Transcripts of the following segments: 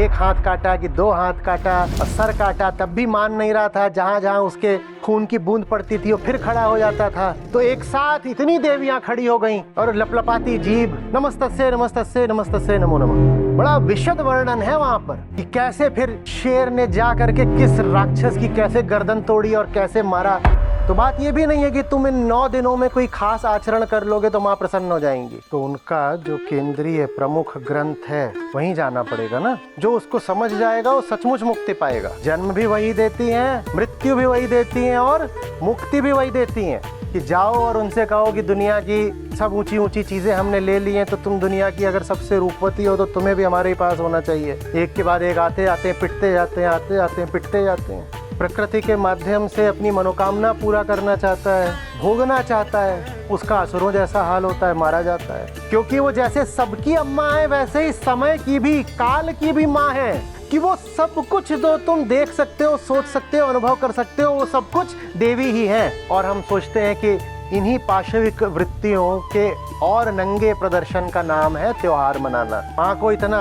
एक हाथ काटा कि दो हाथ काटा और सर काटा, तब भी मान नहीं रहा था। जहां जहां उसके खून की बूंद पड़ती थी वो फिर खड़ा हो जाता था। तो एक साथ इतनी देवियां खड़ी हो गईं और लपलपाती जीभ, नमस्तस्यै नमस्तस्यै नमस्तस्यै नमो नमः। बड़ा विशद वर्णन है वहां पर कि कैसे फिर शेर ने जा करके किस राक्षस की कैसे गर्दन तोड़ी और कैसे मारा। तो बात ये भी नहीं है कि तुम इन 9 दिनों में कोई खास आचरण कर लोगे तो माँ प्रसन्न हो जाएंगी। तो उनका जो केंद्रीय प्रमुख ग्रंथ है वहीं जाना पड़ेगा ना। जो उसको समझ जाएगा वो सचमुच मुक्ति पाएगा। जन्म भी वही देती हैं, मृत्यु भी वही देती हैं और मुक्ति भी वही देती हैं। कि जाओ और उनसे कहो कि दुनिया की सब ऊंची ऊंची चीजें हमने ले ली हैं, तो तुम दुनिया की अगर सबसे रूपवती हो तो तुम्हें भी हमारे पास होना चाहिए। एक के बाद एक आते आते पिटते जाते हैं, आते आते पिटते जाते हैं। प्रकृति के माध्यम से अपनी मनोकामना पूरा करना चाहता है, भोगना चाहता है, उसका असुरों जैसा हाल होता है, मारा जाता है। क्योंकि वो जैसे सबकी अम्मा है वैसे ही समय की भी, काल की भी माँ है। कि वो सब कुछ जो तुम देख सकते हो, सोच सकते हो, अनुभव कर सकते हो, वो सब कुछ देवी ही है। और हम सोचते हैं कि इन्हीं पाशविक वृत्तियों के और नंगे प्रदर्शन का नाम है त्योहार मनाना। माँ को इतना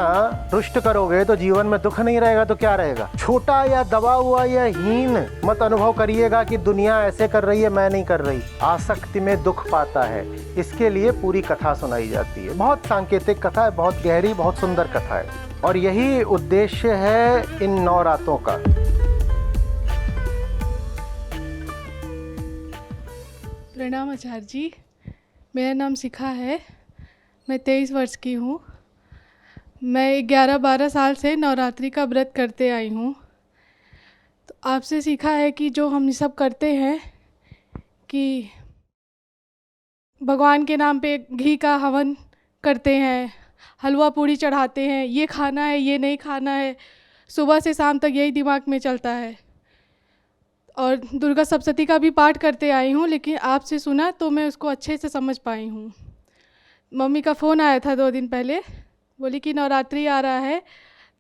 रुष्ट करोगे तो जीवन में दुख नहीं रहेगा तो क्या रहेगा। छोटा या दबा हुआ या हीन मत अनुभव करिएगा कि दुनिया ऐसे कर रही है, मैं नहीं कर रही। आसक्ति में दुख पाता है, इसके लिए पूरी कथा सुनाई जाती है। बहुत सांकेतिक कथा है, बहुत गहरी, बहुत सुंदर कथा है। और यही उद्देश्य है इन 9 रातों का। प्रणाम आचार्य जी, मेरा नाम शिखा है। मैं 23 वर्ष की हूँ। मैं 11-12 साल से नवरात्रि का व्रत करते आई हूँ। तो आपसे सीखा है कि जो हम सब करते हैं कि भगवान के नाम पे घी का हवन करते हैं, हलवा पूड़ी चढ़ाते हैं, ये खाना है, ये नहीं खाना है, सुबह से शाम तक यही दिमाग में चलता है। और दुर्गा सप्तशती का भी पाठ करते आई हूँ, लेकिन आपसे सुना तो मैं उसको अच्छे से समझ पाई हूँ। मम्मी का फ़ोन आया था 2 दिन पहले, बोली कि नवरात्रि आ रहा है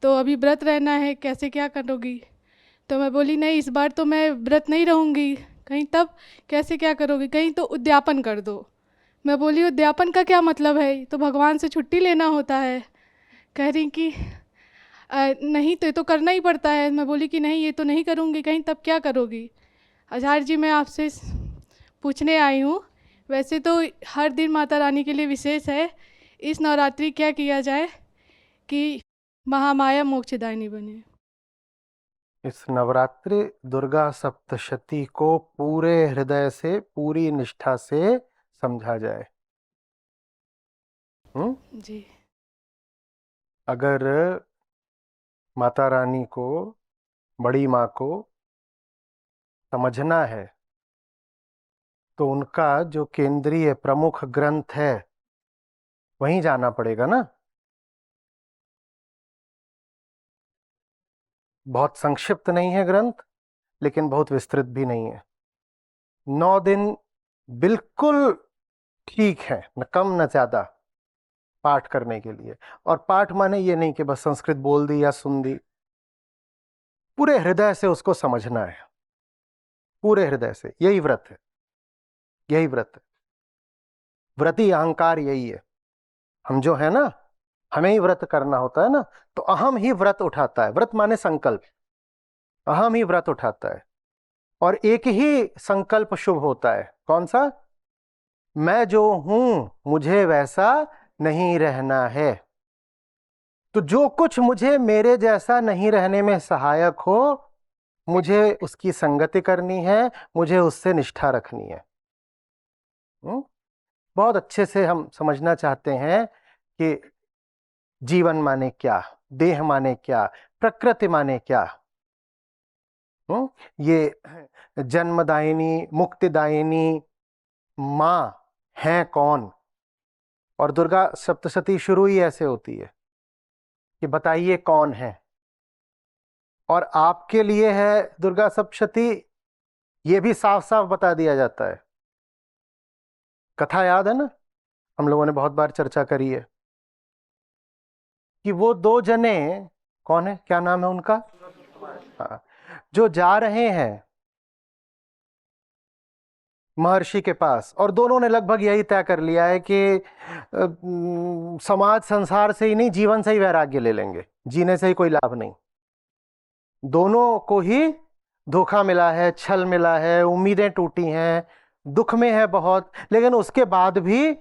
तो अभी व्रत रहना है, कैसे क्या करोगी। तो मैं बोली नहीं, इस बार तो मैं व्रत नहीं रहूँगी। कहीं तब कैसे क्या करोगी, कहीं तो उद्यापन कर दो। मैं बोली उद्यापन का क्या मतलब है, तो भगवान से छुट्टी लेना होता है। कह रही कि नहीं तो ये तो करना ही पड़ता है। मैं बोली कि नहीं, ये तो नहीं करूँगी, कहीं तब क्या करोगी। आचार्य जी, मैं आपसे पूछने आई हूँ, वैसे तो हर दिन माता रानी के लिए विशेष है, इस नवरात्रि क्या किया जाए कि महामाया मोक्षदायिनी बने। इस नवरात्रि दुर्गा सप्तशती को पूरे हृदय से, पूरी निष्ठा से समझा जाए। जी। अगर माता रानी को, बड़ी माँ को समझना है तो उनका जो केंद्रीय प्रमुख ग्रंथ है वहीं जाना पड़ेगा ना। बहुत संक्षिप्त नहीं है ग्रंथ, लेकिन बहुत विस्तृत भी नहीं है। 9 दिन बिल्कुल ठीक है, न कम न ज्यादा, पाठ करने के लिए। और पाठ माने ये नहीं कि बस संस्कृत बोल दी या सुन दी, पूरे हृदय से उसको समझना है, पूरे हृदय से। यही व्रत है, यही व्रत है। व्रती अहंकार यही है। हम जो है ना, हमें ही व्रत करना होता है ना, तो अहम ही व्रत उठाता है। व्रत माने संकल्प, अहम ही व्रत उठाता है। और एक ही संकल्प शुभ होता है, कौन सा? मैं जो हूं मुझे वैसा नहीं रहना है। तो जो कुछ मुझे मेरे जैसा नहीं रहने में सहायक हो, मुझे उसकी संगति करनी है, मुझे उससे निष्ठा रखनी है। बहुत अच्छे से हम समझना चाहते हैं कि जीवन माने क्या, देह माने क्या, प्रकृति माने क्या। ये जन्मदायिनी, मुक्तिदायिनी माँ है कौन? और दुर्गा सप्तशती शुरू ही ऐसे होती है कि बताइए कौन है। और आपके लिए है दुर्गा सप्तशती, ये भी साफ साफ बता दिया जाता है। कथा याद है ना, हम लोगों ने बहुत बार चर्चा करी है कि वो 2 जने, कौन है, क्या नाम है उनका? हाँ, जो जा रहे हैं महर्षि के पास, और दोनों ने लगभग यही तय कर लिया है कि समाज संसार से ही नहीं, जीवन से ही वैराग्य ले लेंगे, जीने से ही कोई लाभ नहीं। दोनों को ही धोखा मिला है, छल मिला है, उम्मीदें टूटी हैं, दुख में है बहुत, लेकिन उसके बाद भी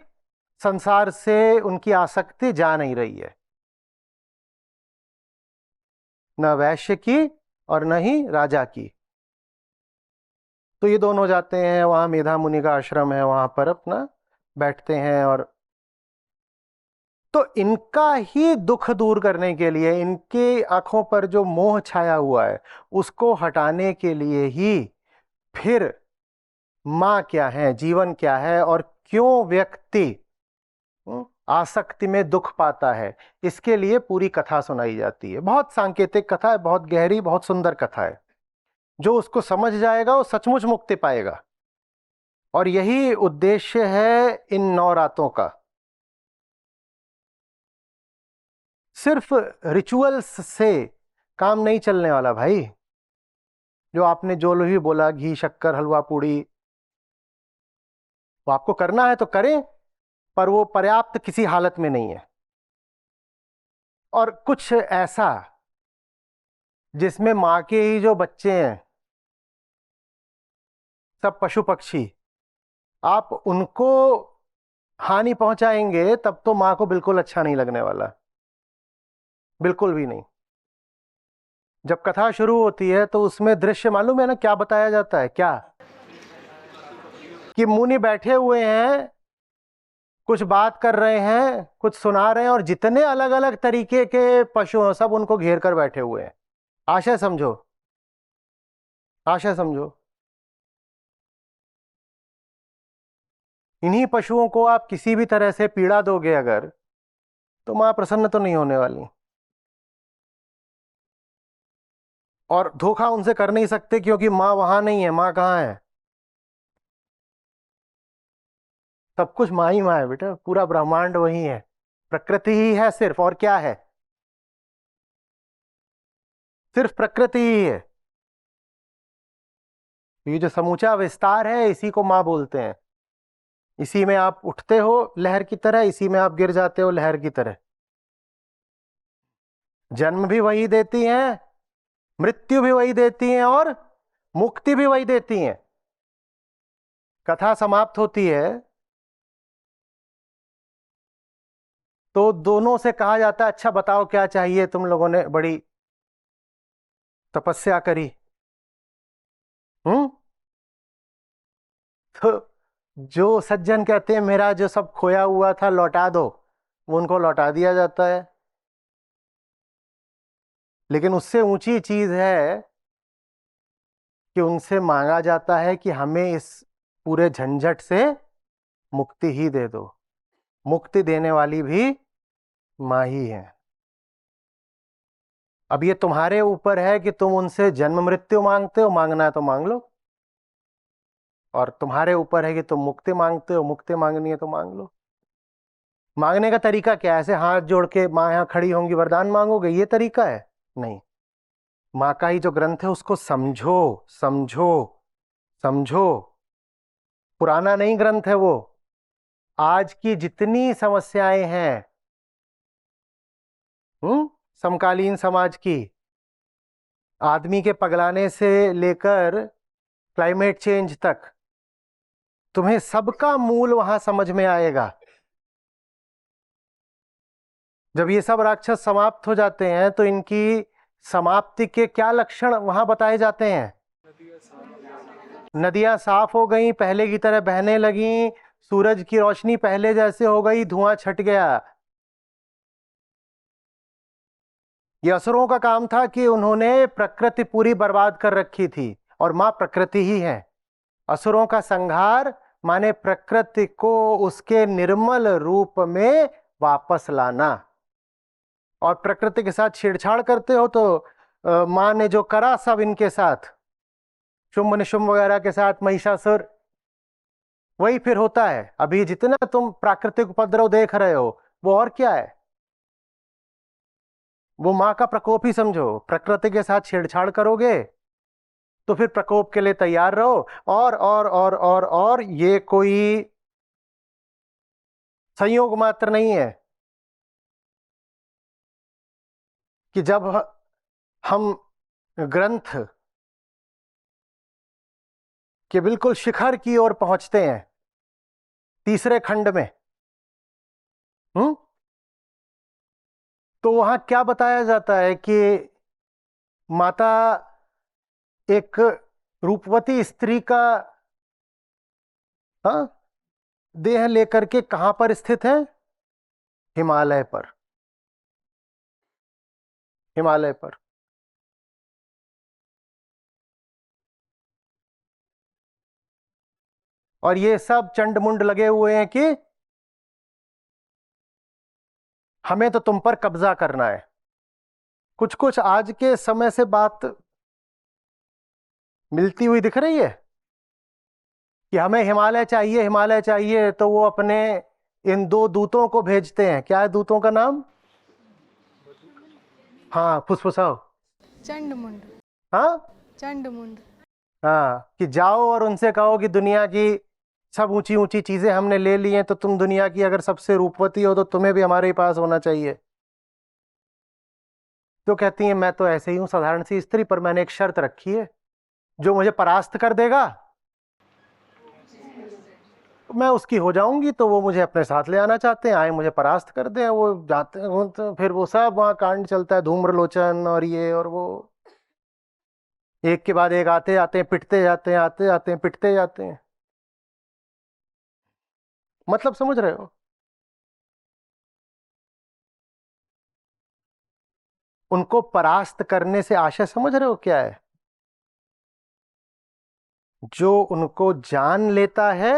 संसार से उनकी आसक्ति जा नहीं रही है, न वैश्य की और न ही राजा की। तो ये दोनों जाते हैं, वहां मेधा मुनि का आश्रम है, वहां पर अपना बैठते हैं, और तो इनका ही दुख दूर करने के लिए, इनके आंखों पर जो मोह छाया हुआ है उसको हटाने के लिए ही फिर मां क्या है, जीवन क्या है, और क्यों व्यक्ति आसक्ति में दुख पाता है, इसके लिए पूरी कथा सुनाई जाती है। बहुत सांकेतिक कथा है, बहुत गहरी, बहुत सुंदर कथा है। जो उसको समझ जाएगा वो सचमुच मुक्ति पाएगा, और यही उद्देश्य है इन 9 रातों का। सिर्फ रिचुअल्स से काम नहीं चलने वाला भाई। जो आपने जो भी बोला, घी शक्कर हलवा पूड़ी, वो आपको करना है तो करें, पर वो पर्याप्त किसी हालत में नहीं है। और कुछ ऐसा जिसमें मां के ही जो बच्चे हैं, सब पशु पक्षी, आप उनको हानि पहुंचाएंगे तब तो मां को बिल्कुल अच्छा नहीं लगने वाला, बिल्कुल भी नहीं। जब कथा शुरू होती है तो उसमें दृश्य मालूम है ना क्या बताया जाता है? क्या कि मुनि बैठे हुए हैं, कुछ बात कर रहे हैं, कुछ सुना रहे हैं, और जितने अलग अलग तरीके के पशु हैं सब उनको घेर कर बैठे हुए हैं। आशय समझो, आशय समझो। इन्हीं पशुओं को आप किसी भी तरह से पीड़ा दोगे अगर, तो मां प्रसन्न तो नहीं होने वाली। और धोखा उनसे कर नहीं सकते क्योंकि मां वहां नहीं है। मां कहां है? सब कुछ मां ही मां है बेटा, पूरा ब्रह्मांड वही है, प्रकृति ही है सिर्फ, और क्या है? सिर्फ प्रकृति ही है। ये जो समूचा विस्तार है इसी को मां बोलते हैं। इसी में आप उठते हो लहर की तरह, इसी में आप गिर जाते हो लहर की तरह। जन्म भी वही देती हैं, मृत्यु भी वही देती हैं, और मुक्ति भी वही देती हैं। कथा समाप्त होती है तो दोनों से कहा जाता है, अच्छा बताओ क्या चाहिए, तुम लोगों ने बड़ी तपस्या करी। तो जो सज्जन कहते हैं मेरा जो सब खोया हुआ था लौटा दो, वो उनको लौटा दिया जाता है। लेकिन उससे ऊंची चीज है कि उनसे मांगा जाता है कि हमें इस पूरे झंझट से मुक्ति ही दे दो। मुक्ति देने वाली भी मां ही है। अब ये तुम्हारे ऊपर है कि तुम उनसे जन्म मृत्यु मांगते हो, मांगना है तो मांग लो, और तुम्हारे ऊपर है कि तुम मुक्ति मांगते हो, मुक्ति मांगनी है तो मांग लो। मांगने का तरीका क्या है? ऐसे हाथ जोड़ के मां यहां खड़ी होंगी वरदान मांगोगे, ये तरीका है? नहीं। मां का ही जो ग्रंथ है उसको समझो, समझो, समझो। पुराना नहीं ग्रंथ है वो। आज की जितनी समस्याएं हैं समकालीन समाज की, आदमी के पगलाने से लेकर क्लाइमेट चेंज तक, तुम्हें सबका मूल वहां समझ में आएगा। जब ये सब राक्षस समाप्त हो जाते हैं तो इनकी समाप्ति के क्या लक्षण वहां बताए जाते हैं? नदियां साफ हो गई, पहले की तरह बहने लगी, सूरज की रोशनी पहले जैसे हो गई, धुआं छट गया। ये असुरों का काम था कि उन्होंने प्रकृति पूरी बर्बाद कर रखी थी, और मां प्रकृति ही है। असुरों का संहार माने प्रकृति को उसके निर्मल रूप में वापस लाना। और प्रकृति के साथ छेड़छाड़ करते हो तो मां ने जो करा सब इनके साथ, शुंभ निशुंभ वगैरह के साथ, महिषासुर, वही फिर होता है। अभी जितना तुम प्राकृतिक उपद्रव देख रहे हो वो और क्या है? वो मां का प्रकोप ही समझो। प्रकृति के साथ छेड़छाड़ करोगे तो फिर प्रकोप के लिए तैयार रहो। और ये कोई संयोग मात्र नहीं है कि जब हम ग्रंथ के बिल्कुल शिखर की ओर पहुंचते हैं, तीसरे खंड में, तो वहां क्या बताया जाता है कि माता एक रूपवती स्त्री का, हाँ, देह लेकर के कहां पर स्थित है? हिमालय पर। हिमालय पर। और ये सब चंड-मुंड लगे हुए हैं कि हमें तो तुम पर कब्जा करना है। कुछ कुछ आज के समय से बात मिलती हुई दिख रही है कि हमें हिमालय चाहिए, हिमालय चाहिए, तो वो अपने इन दो दूतों को भेजते हैं। क्या है दूतों का नाम? हाँ, फुसफुसाओ। चंड मुंड। हाँ, चंड मुंड। हाँ, कि जाओ और उनसे कहो कि दुनिया की सब ऊंची ऊंची चीजें हमने ले ली हैं, तो तुम दुनिया की अगर सबसे रूपवती हो तो तुम्हें भी हमारे ही पास होना चाहिए। तो कहती हैं मैं तो ऐसे ही हूं, साधारण सी स्त्री, पर मैंने एक शर्त रखी है, जो मुझे परास्त कर देगा मैं उसकी हो जाऊंगी। तो वो मुझे अपने साथ ले आना चाहते हैं, आए मुझे परास्त कर दे। वो जाते हैं तो फिर वो सब वहां कांड चलता है, धूम्रलोचन और ये और वो, एक के बाद एक आते आते हैं, पिटते जाते हैं, आते आते हैं, पिटते जाते हैं। मतलब समझ रहे हो? उनको परास्त करने से आशय समझ रहे हो क्या है? जो उनको जान लेता है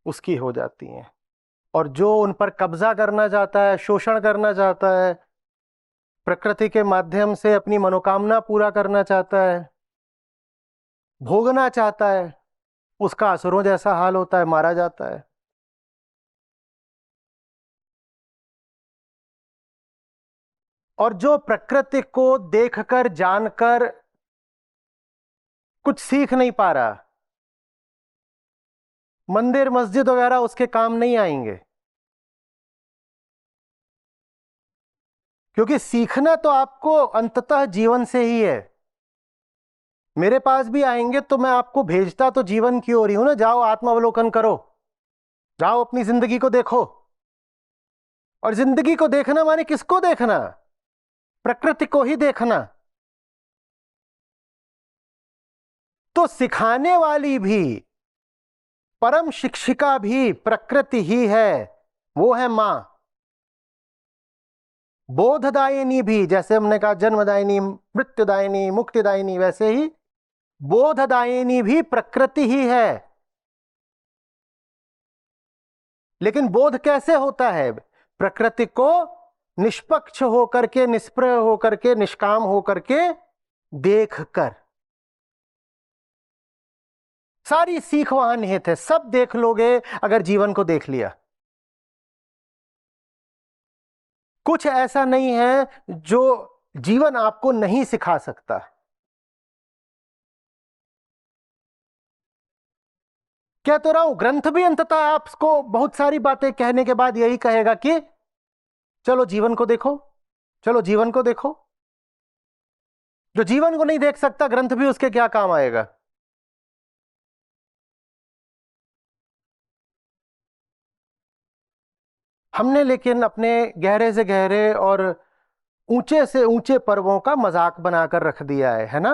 उसकी हो जाती हैं, और जो उन पर कब्जा करना चाहता है, शोषण करना चाहता है, प्रकृति के माध्यम से अपनी मनोकामना पूरा करना चाहता है, भोगना चाहता है, उसका असुरों जैसा हाल होता है, मारा जाता है। और जो प्रकृति को देखकर जानकर कुछ सीख नहीं पा रहा, मंदिर मस्जिद वगैरह उसके काम नहीं आएंगे, क्योंकि सीखना तो आपको अंततः जीवन से ही है। मेरे पास भी आएंगे तो मैं आपको भेजता तो जीवन की ओर ही हूं ना, जाओ आत्मावलोकन करो, जाओ अपनी जिंदगी को देखो। और जिंदगी को देखना माने किसको देखना? प्रकृति को ही देखना। तो सिखाने वाली भी, परम शिक्षिका भी प्रकृति ही है, वो है मां। बोधदायिनी भी, जैसे हमने कहा जन्मदायिनी, मृत्युदायिनी, मुक्तिदायिनी, वैसे ही बोधदायिनी भी प्रकृति ही है। लेकिन बोध कैसे होता है? प्रकृति को निष्पक्ष होकर के, निष्प्रय होकर के, निष्काम होकर के देखकर। सारी सीख वहां निहित है, सब देख लोगे अगर जीवन को देख लिया। कुछ ऐसा नहीं है जो जीवन आपको नहीं सिखा सकता। कह तो रहा हूं, ग्रंथ भी अंततः आपको बहुत सारी बातें कहने के बाद यही कहेगा कि चलो जीवन को देखो, चलो जीवन को देखो। जो जीवन को नहीं देख सकता, ग्रंथ भी उसके क्या काम आएगा? हमने लेकिन अपने गहरे से गहरे और ऊंचे से ऊंचे पर्वों का मजाक बनाकर रख दिया है ना?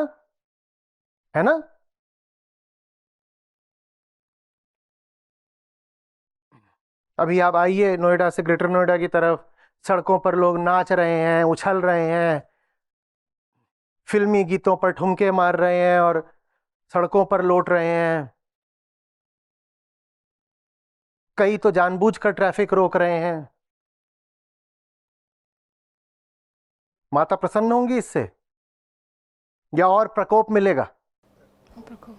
है ना? अभी आप आइए नोएडा से ग्रेटर नोएडा की तरफ, सड़कों पर लोग नाच रहे हैं, उछल रहे हैं, फिल्मी गीतों पर ठुमके मार रहे हैं और सड़कों पर लौट रहे हैं। कई तो जानबूझकर ट्रैफिक रोक रहे हैं। माता प्रसन्न होंगी इससे या और प्रकोप मिलेगा? प्रकोप।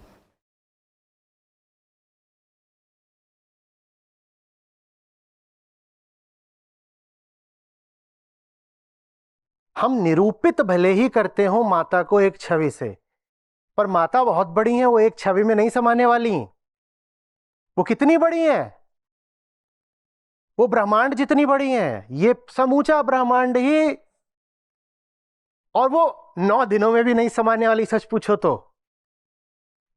हम निरूपित भले ही करते हो माता को एक छवि से, पर माता बहुत बड़ी हैं, वो एक छवि में नहीं समाने वाली। वो कितनी बड़ी हैं? वो ब्रह्मांड जितनी बड़ी हैं, ये समूचा ब्रह्मांड ही। और वो 9 दिनों में भी नहीं समाने वाली, सच पूछो तो।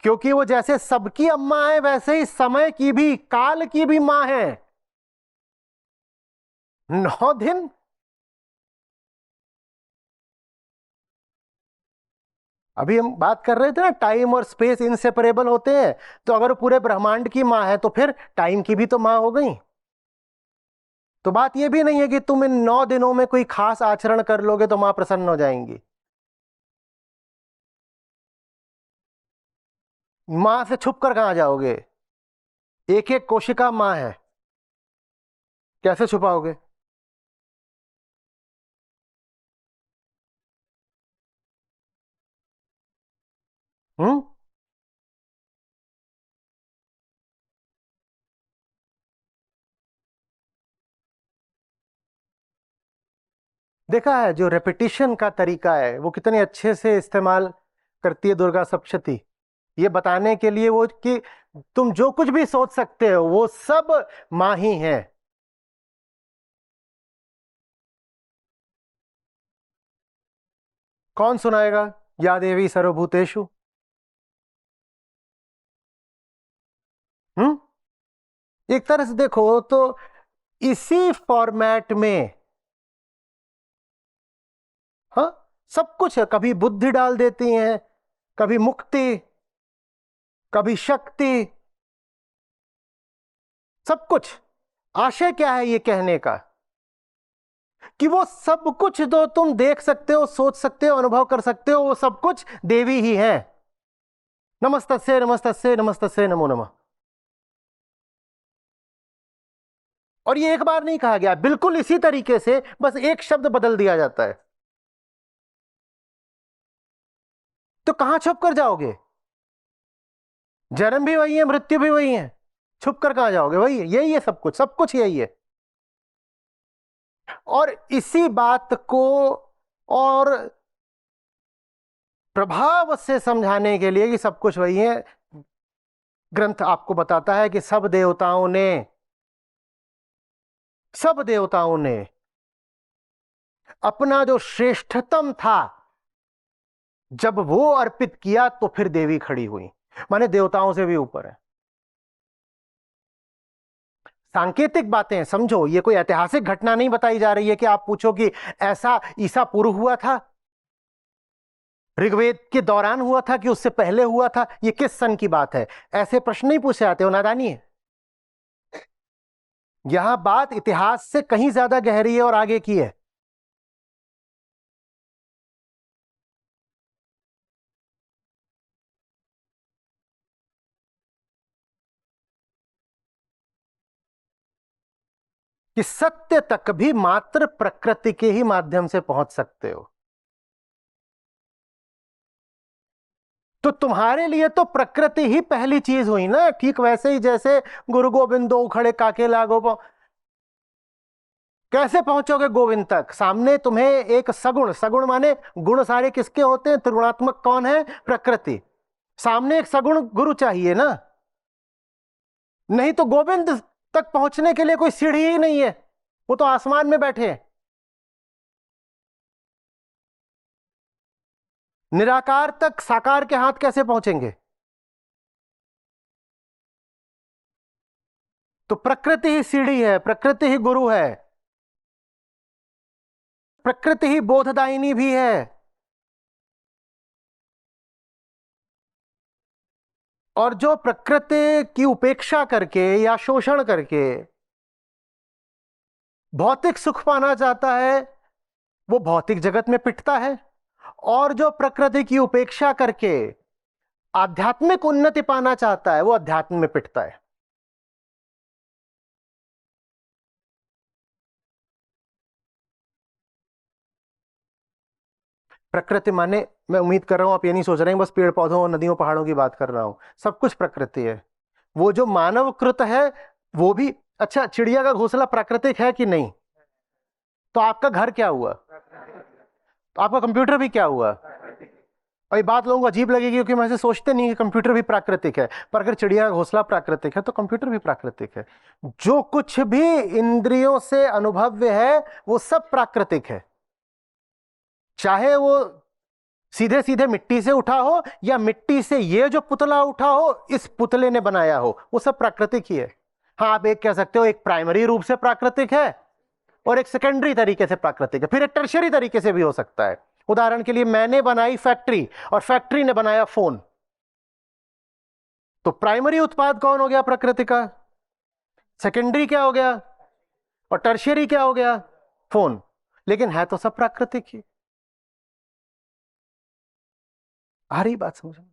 क्योंकि वो जैसे सबकी अम्मा है, वैसे ही समय की भी, काल की भी मां है। 9 दिन। अभी हम बात कर रहे थे ना, टाइम और स्पेस इनसेपरेबल होते हैं। तो अगर वो पूरे ब्रह्मांड की मां है, तो फिर टाइम की भी तो मां हो गई। तो बात यह भी नहीं है कि तुम इन 9 दिनों में कोई खास आचरण कर लोगे तो मां प्रसन्न हो जाएंगी। मां से छुप कर कहां जाओगे? एक एक कोशिका मां है, कैसे छुपाओगे? हम्म। देखा है, जो रेपिटिशन का तरीका है वो कितने अच्छे से इस्तेमाल करती है दुर्गा सप्तशती, ये बताने के लिए वो कि तुम जो कुछ भी सोच सकते हो वो सब मां ही है। कौन सुनाएगा? या देवी सर्वभूतेषु। हम्म। एक तरह से देखो तो इसी फॉर्मेट में, हाँ, सब कुछ है। कभी बुद्धि डाल देती हैं, कभी मुक्ति, कभी शक्ति, सब कुछ। आशय क्या है ये कहने का? कि वो सब कुछ जो तुम देख सकते हो, सोच सकते हो, अनुभव कर सकते हो, वो सब कुछ देवी ही है। नमस्तस्यै नमस्तस्यै नमस्तस्यै नमो नमः। और ये एक बार नहीं कहा गया, बिल्कुल इसी तरीके से, बस एक शब्द बदल दिया जाता है। तो कहां छुप कर जाओगे? जन्म भी वही है, मृत्यु भी वही है, छुप कर कहां जाओगे? वही है, यही है सब कुछ, सब कुछ यही है। और इसी बात को और प्रभाव से समझाने के लिए कि सब कुछ वही है, ग्रंथ आपको बताता है कि सब देवताओं ने अपना जो श्रेष्ठतम था, जब वो अर्पित किया तो फिर देवी खड़ी हुई, माने देवताओं से भी ऊपर है। सांकेतिक बातें हैं, समझो, ये कोई ऐतिहासिक घटना नहीं बताई जा रही है कि आप पूछो कि ऐसा ईसा पूर्व हुआ था, ऋग्वेद के दौरान हुआ था, कि उससे पहले हुआ था, ये किस सन की बात है। ऐसे प्रश्न नहीं पूछे जाते हो, नादानी है। यहां बात इतिहास से कहीं ज्यादा गहरी है और आगे की है। कि सत्य तक भी मात्र प्रकृति के ही माध्यम से पहुंच सकते हो। तो तुम्हारे लिए तो प्रकृति ही पहली चीज हुई ना, ठीक वैसे ही जैसे गुरु गोविंद दो खड़े काके लागो कैसे पहुंचोगे गोविंद तक? सामने तुम्हें एक सगुण, सगुण माने गुण सारे किसके होते हैं? त्रिगुणात्मक कौन है? प्रकृति। सामने एक सगुण गुरु चाहिए ना, नहीं तो गोविंद तक पहुंचने के लिए कोई सीढ़ी ही नहीं है, वो तो आसमान में बैठे हैं। निराकार तक साकार के हाथ कैसे पहुंचेंगे? तो प्रकृति ही सीढ़ी है, प्रकृति ही गुरु है, प्रकृति ही बोधदायिनी भी है। और जो प्रकृति की उपेक्षा करके या शोषण करके भौतिक सुख पाना चाहता है, वो भौतिक जगत में पिटता है। और जो प्रकृति की उपेक्षा करके आध्यात्मिक उन्नति पाना चाहता है, वो अध्यात्म में पिटता है। प्रकृति माने, मैं उम्मीद कर रहा हूं आप ये नहीं सोच रहे हैं बस पेड़ पौधों और नदियों पहाड़ों की बात कर रहा हूं। सब कुछ प्रकृति है। वो जो मानव कृत है वो भी। अच्छा, चिड़िया का घोंसला प्राकृतिक है कि नहीं? तो आपका घर क्या हुआ? तो आपका कंप्यूटर भी क्या हुआ? और ये बात लोगों को अजीब लगेगी क्योंकि हम ऐसे सोचते नहीं कि कंप्यूटर भी प्राकृतिक है, पर अगर चिड़िया का घोंसला प्राकृतिक है तो कंप्यूटर भी प्राकृतिक है। जो कुछ भी इंद्रियों से अनुभव्य है वो सब प्राकृतिक है, चाहे वो सीधे सीधे मिट्टी से उठा हो या मिट्टी से ये जो पुतला उठा हो इस पुतले ने बनाया हो, वो सब प्राकृतिक ही है। हाँ, आप एक कह सकते हो एक प्राइमरी रूप से प्राकृतिक है और एक सेकेंडरी तरीके से प्राकृतिक है, फिर एक टर्शियरी तरीके से भी हो सकता है। उदाहरण के लिए मैंने बनाई फैक्ट्री और फैक्ट्री ने बनाया फोन, तो प्राइमरी उत्पाद कौन हो गया प्रकृति का, सेकेंडरी क्या हो गया, और टर्शियरी क्या हो गया, फोन। लेकिन है तो सब प्राकृतिक ही। आ रही बात समझ में?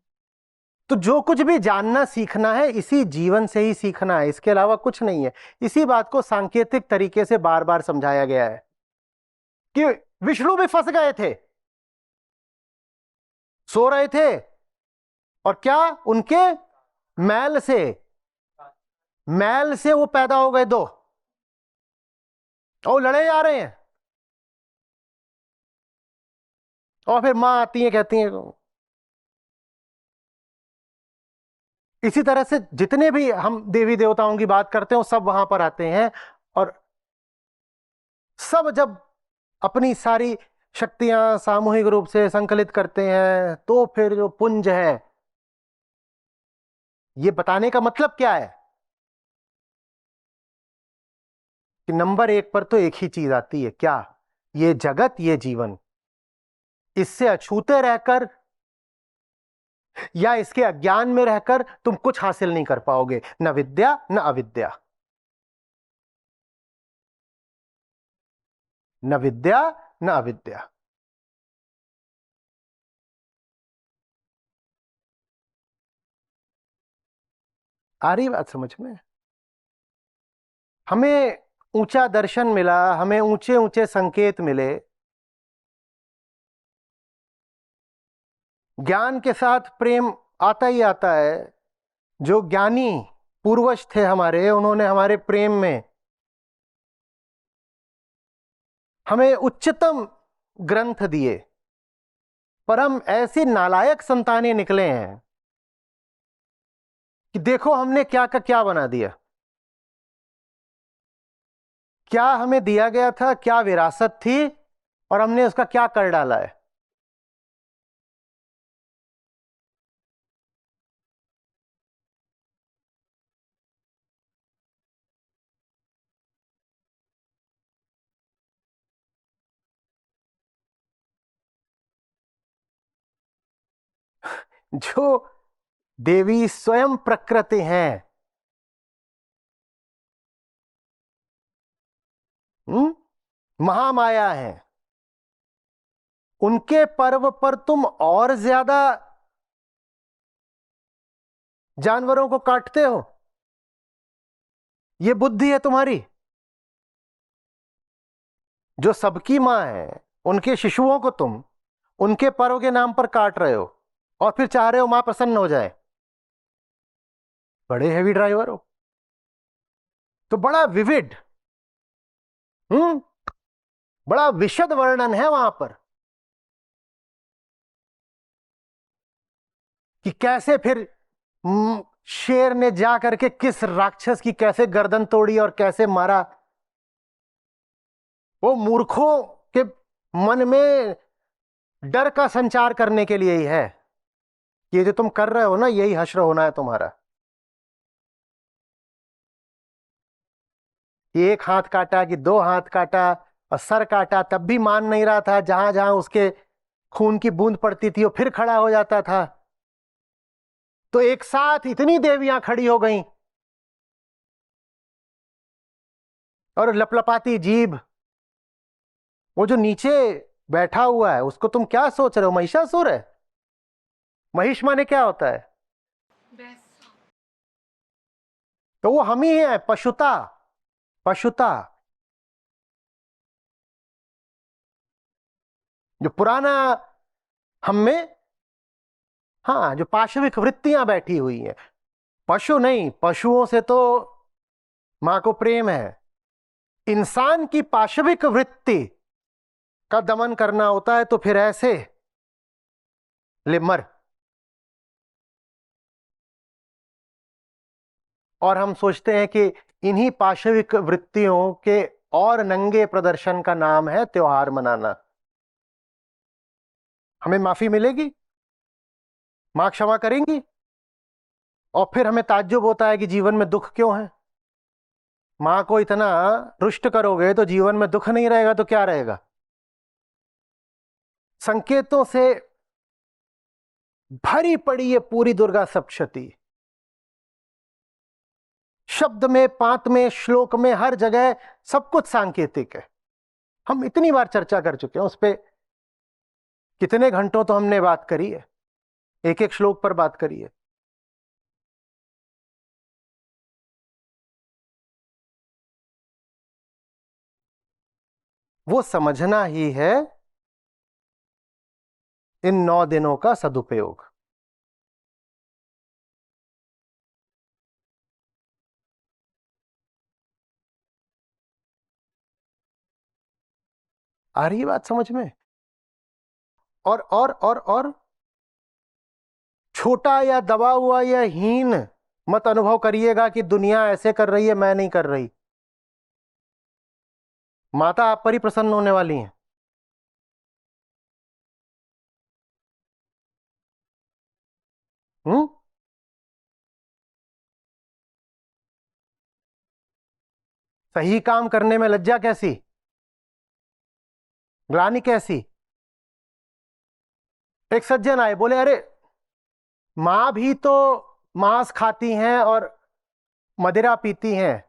तो जो कुछ भी जानना सीखना है इसी जीवन से ही सीखना है, इसके अलावा कुछ नहीं है। इसी बात को सांकेतिक तरीके से बार बार समझाया गया है कि विष्णु भी फंस गए थे, सो रहे थे और क्या उनके मैल से वो पैदा हो गए दो और लड़े जा रहे हैं, और फिर मां आती है कहती है। इसी तरह से जितने भी हम देवी देवताओं की बात करते हैं वो सब वहां पर आते हैं, और सब जब अपनी सारी शक्तियां सामूहिक रूप से संकलित करते हैं तो फिर जो पुंज है, ये बताने का मतलब क्या है कि नंबर एक पर तो एक ही चीज आती है, क्या, ये जगत, ये जीवन, इससे अछूते रहकर या इसके अज्ञान में रहकर तुम कुछ हासिल नहीं कर पाओगे, न विद्या न अविद्या, न विद्या न अविद्या। आ रही बात समझ में? हमें ऊंचा दर्शन मिला, हमें ऊंचे ऊंचे संकेत मिले, ज्ञान के साथ प्रेम आता ही आता है। जो ज्ञानी पूर्वज थे हमारे, उन्होंने हमारे प्रेम में हमें उच्चतम ग्रंथ दिए, पर हम ऐसी नालायक संतानें निकले हैं कि देखो हमने क्या का क्या बना दिया। क्या हमें दिया गया था, क्या विरासत थी, और हमने उसका क्या कर डाला है। जो देवी स्वयं प्रकृति हैं, महामाया है, उनके पर्व पर तुम और ज्यादा जानवरों को काटते हो। ये बुद्धि है तुम्हारी? जो सबकी मां है, उनके शिशुओं को तुम उनके पर्व के नाम पर काट रहे हो और फिर चाह रहे हो मां प्रसन्न हो जाए। बड़े हेवी ड्राइवर हो। तो बड़ा विविड, बड़ा विशद वर्णन है वहां पर कि कैसे फिर शेर ने जा करके किस राक्षस की कैसे गर्दन तोड़ी और कैसे मारा। वो मूर्खों के मन में डर का संचार करने के लिए ही है। ये जो तुम कर रहे हो ना, यही हश्र होना है तुम्हारा। ये एक हाथ काटा कि दो हाथ काटा और सर काटा, तब भी मान नहीं रहा था। जहां जहां उसके खून की बूंद पड़ती थी वो फिर खड़ा हो जाता था। तो एक साथ इतनी देवियां खड़ी हो गईं, और लपलपाती जीभ, वो जो नीचे बैठा हुआ है उसको तुम क्या सोच रहे हो, महिषासुर है? महिष माने क्या होता है? तो वो हम ही है, पशुता। पशुता जो पुराना हम में, हाँ, जो पाशविक वृत्तियां बैठी हुई हैं। पशु नहीं, पशुओं से तो मां को प्रेम है। इंसान की पाशविक वृत्ति का दमन करना होता है तो फिर ऐसे ले मर। और हम सोचते हैं कि इन्हीं पाशविक वृत्तियों के और नंगे प्रदर्शन का नाम है त्योहार मनाना। हमें माफी मिलेगी, मां क्षमा करेंगी, और फिर हमें ताज्जुब होता है कि जीवन में दुख क्यों है। मां को इतना रुष्ट करोगे तो जीवन में दुख नहीं रहेगा तो क्या रहेगा। संकेतों से भरी पड़ी ये पूरी दुर्गा सप्तशती, शब्द में, पात में, श्लोक में, हर जगह सब कुछ सांकेतिक है। हम इतनी बार चर्चा कर चुके हैं उस पर, कितने घंटों तो हमने बात करी है, एक एक श्लोक पर बात करी है। वो समझना ही है इन 9 दिनों का सदुपयोग। आ रही है बात समझ में? और छोटा या दबा हुआ या हीन मत अनुभव करिएगा कि दुनिया ऐसे कर रही है, मैं नहीं कर रही। माता आप पर ही प्रसन्न होने वाली हैं। हम्म। सही काम करने में लज्जा कैसी, ग्लानि कैसी। एक सज्जन आए, बोले अरे मां भी तो मांस खाती हैं और मदिरा पीती हैं।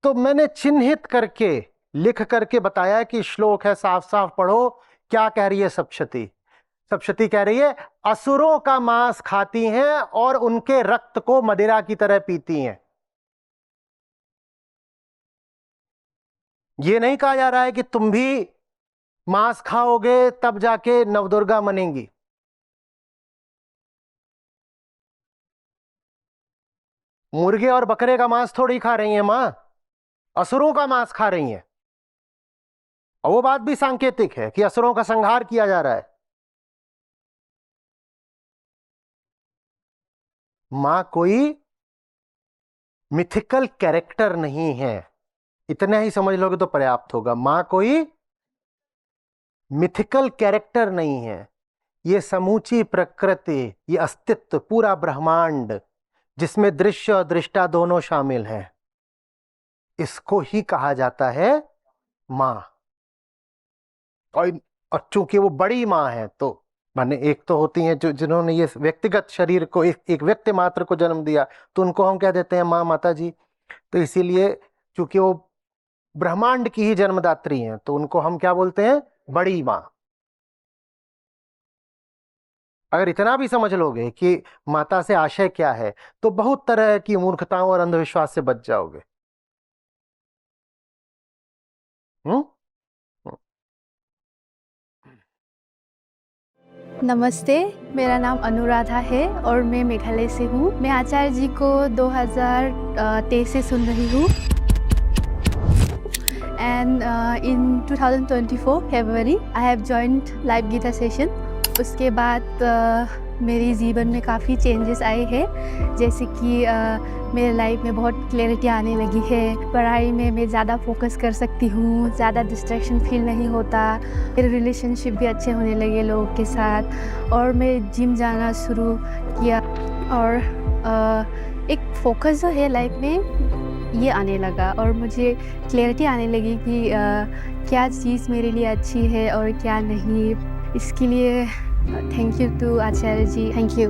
तो मैंने चिन्हित करके लिख करके बताया कि श्लोक है, साफ साफ पढ़ो क्या कह रही है सप्तशती। सप्तशती कह रही है असुरों का मांस खाती हैं और उनके रक्त को मदिरा की तरह पीती हैं। ये नहीं कहा जा रहा है कि तुम भी मांस खाओगे तब जाके नवदुर्गा मनेंगी। मुर्गे और बकरे का मांस थोड़ी खा रही हैं मां, असुरों का मांस खा रही हैं। और वो बात भी सांकेतिक है कि असुरों का संहार किया जा रहा है। मां कोई मिथिकल कैरेक्टर नहीं है, इतना ही समझ लोगे तो पर्याप्त होगा। मां कोई मिथिकल कैरेक्टर नहीं है। ये समूची प्रकृति, ये अस्तित्व, पूरा ब्रह्मांड जिसमें दृश्य और दृष्टा दोनों शामिल हैं, इसको ही कहा जाता है मां। और चूंकि वो बड़ी मां है तो माने एक तो होती हैं जो जिन्होंने ये व्यक्तिगत शरीर को एक व्यक्ति मात्र को जन्म दिया, तो उनको हम क्या देते हैं मां, माता जी। तो इसीलिए चूंकि वो ब्रह्मांड की ही जन्मदात्री हैं तो उनको हम क्या बोलते हैं, बड़ी मां। अगर इतना भी समझ लोगे कि माता से आशय क्या है तो बहुत तरह की मूर्खताओं और अंधविश्वास से बच जाओगे। हम्म। नमस्ते, मेरा नाम अनुराधा है और मैं मेघालय से हूँ। मैं आचार्य जी को 2023 से सुन रही हूँ and in 2024 February I have joined live Gita session. उसके बाद मेरी जीवन में काफ़ी चेंजेस आए हैं, जैसे कि मेरे लाइफ में बहुत क्लैरिटी आने लगी है। पढ़ाई में मैं ज़्यादा फोकस कर सकती हूँ, ज़्यादा डिस्ट्रैक्शन फील नहीं होता। मेरे रिलेशनशिप भी अच्छे होने लगे लोगों के साथ, और मैं जिम जाना शुरू किया और एक फोकस जो है लाइफ में ये आने लगा, और मुझे क्लैरिटी आने लगी कि क्या चीज़ मेरे लिए अच्छी है और क्या नहीं। इसके लिए thank you to Acharya ji, thank you.